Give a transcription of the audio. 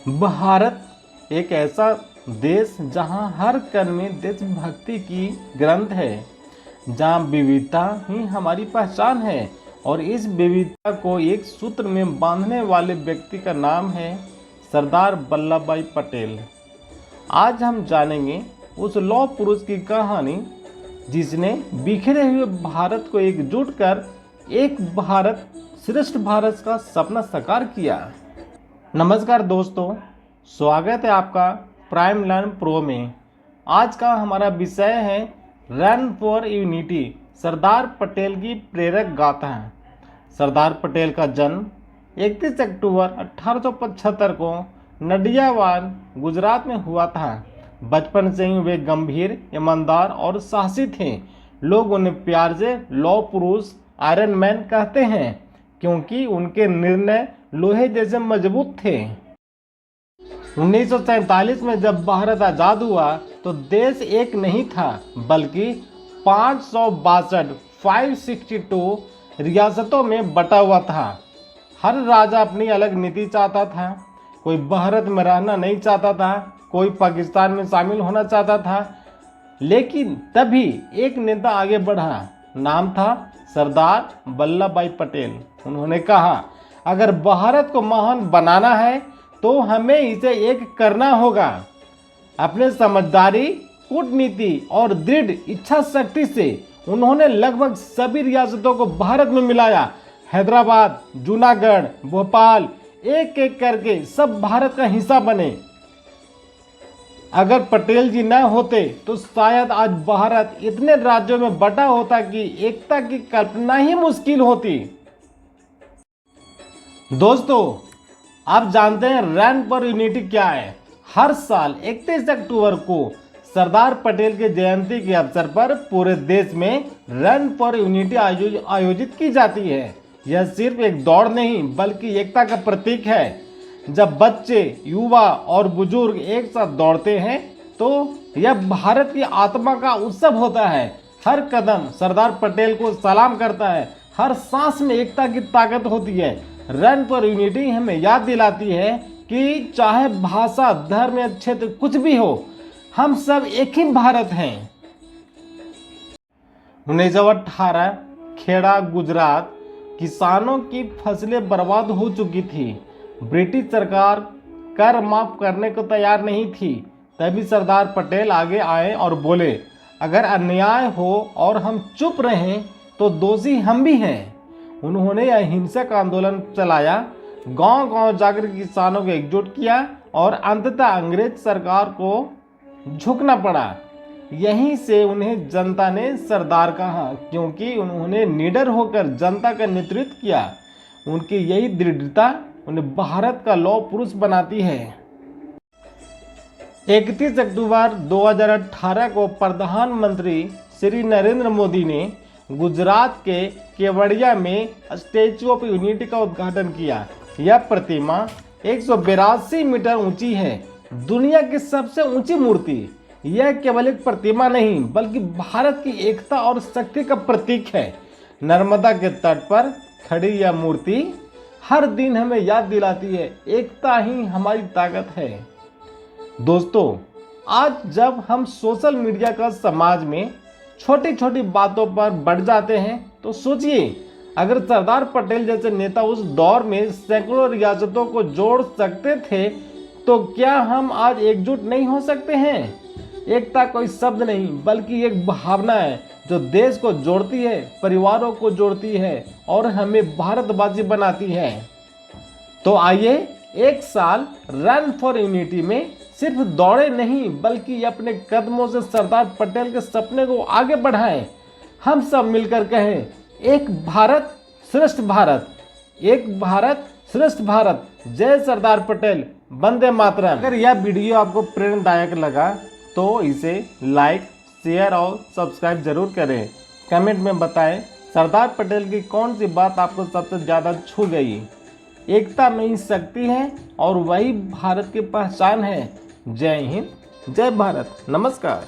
भारत एक ऐसा देश जहां हर कण में देशभक्ति की ग्रंथ है, जहां विविधता ही हमारी पहचान है और इस विविधता को एक सूत्र में बांधने वाले व्यक्ति का नाम है सरदार वल्लभ भाई पटेल। आज हम जानेंगे उस लौह पुरुष की कहानी जिसने बिखरे हुए भारत को एकजुट कर एक भारत श्रेष्ठ भारत का सपना साकार किया। नमस्कार दोस्तों, स्वागत है आपका प्राइम लर्न प्रो में। आज का हमारा विषय है run for unity, Sardar Patel की प्रेरक गाथा। सरदार पटेल का जन्म 31 अक्टूबर 1875 को नडियावान गुजरात में हुआ था। बचपन से ही वे गंभीर, ईमानदार और साहसी थे। लोग उन्हें प्यार से लौह पुरुष, आयरन मैन कहते हैं क्योंकि उनके निर्णय लोहे जैसे मजबूत थे। 1947 में जब भारत आज़ाद हुआ तो देश एक नहीं था बल्कि 562 रियासतों में बटा हुआ था। हर राजा अपनी अलग नीति चाहता था। कोई भारत में रहना नहीं चाहता था, कोई पाकिस्तान में शामिल होना चाहता था। लेकिन तभी एक नेता आगे बढ़ा, नाम था सरदार वल्लभ भाई पटेल। उन्होंने कहा, अगर भारत को महान बनाना है तो हमें इसे एक करना होगा। अपने समझदारी, कूटनीति और दृढ़ इच्छा शक्ति से उन्होंने लगभग सभी रियासतों को भारत में मिलाया। हैदराबाद, जूनागढ़, भोपाल एक एक करके सब भारत का हिस्सा बने। अगर पटेल जी न होते तो शायद आज भारत इतने राज्यों में बटा होता कि एकता की कल्पना ही मुश्किल होती। दोस्तों, आप जानते हैं रन फॉर यूनिटी क्या है? हर साल 31 अक्टूबर को सरदार पटेल के जयंती के अवसर पर पूरे देश में रन फॉर यूनिटी आयोजित की जाती है। यह सिर्फ एक दौड़ नहीं बल्कि एकता का प्रतीक है। जब बच्चे, युवा और बुजुर्ग एक साथ दौड़ते हैं तो यह भारत की आत्मा का उत्सव होता है। हर कदम सरदार पटेल को सलाम करता है। हर सांस में एकता की ताकत होती है। रन फॉर यूनिटी हमें याद दिलाती है कि चाहे भाषा, धर्म या क्षेत्र कुछ भी हो, हम सब एक ही भारत हैं। 1918 खेड़ा गुजरात किसानों की फसलें बर्बाद हो चुकी थी। ब्रिटिश सरकार कर माफ करने को तैयार नहीं थी। तभी सरदार पटेल आगे आए और बोले, अगर अन्याय हो और हम चुप रहें तो दोषी हम भी हैं। उन्होंने अहिंसक आंदोलन चलाया, गांव-गांव जाकर किसानों को एकजुट किया और अंततः अंग्रेज सरकार को झुकना पड़ा। यहीं से उन्हें जनता ने सरदार कहा क्योंकि उन्होंने निडर होकर जनता का नेतृत्व किया। उनकी यही दृढ़ता उन्हें भारत का लौह पुरुष बनाती है। 31 अक्टूबर 2018 को प्रधानमंत्री श्री नरेंद्र मोदी ने गुजरात के केवड़िया में स्टैचू ऑफ यूनिटी का उद्घाटन किया। यह प्रतिमा 182 मीटर ऊंची है, दुनिया की सबसे ऊंची मूर्ति। यह केवल एक प्रतिमा नहीं बल्कि भारत की एकता और शक्ति का प्रतीक है। नर्मदा के तट पर खड़ी यह मूर्ति हर दिन हमें याद दिलाती है, एकता ही हमारी ताकत है। दोस्तों, आज जब हम सोशल मीडिया का समाज में छोटी छोटी बातों पर बढ़ जाते हैं तो सोचिए, अगर सरदार पटेल जैसे नेता उस दौर में सैकड़ों रियासतों को जोड़ सकते थे तो क्या हम आज एकजुट नहीं हो सकते हैं? एकता कोई शब्द नहीं बल्कि एक भावना है जो देश को जोड़ती है, परिवारों को जोड़ती है और हमें भारतवासी बनाती है। तो आइए एक साल रन फॉर यूनिटी में सिर्फ दौड़े नहीं बल्कि अपने कदमों से सरदार पटेल के सपने को आगे बढ़ाएं। हम सब मिलकर कहें, एक भारत श्रेष्ठ भारत, एक भारत श्रेष्ठ भारत। जय सरदार पटेल, वंदे मातरम। अगर यह वीडियो आपको प्रेरणादायक लगा तो इसे लाइक, शेयर और सब्सक्राइब जरूर करें। कमेंट में बताएं सरदार पटेल की कौन सी बात आपको सबसे ज़्यादा छू गई। एकता में ही शक्ति है और वही भारत की पहचान है। जय हिंद, जय भारत, नमस्कार।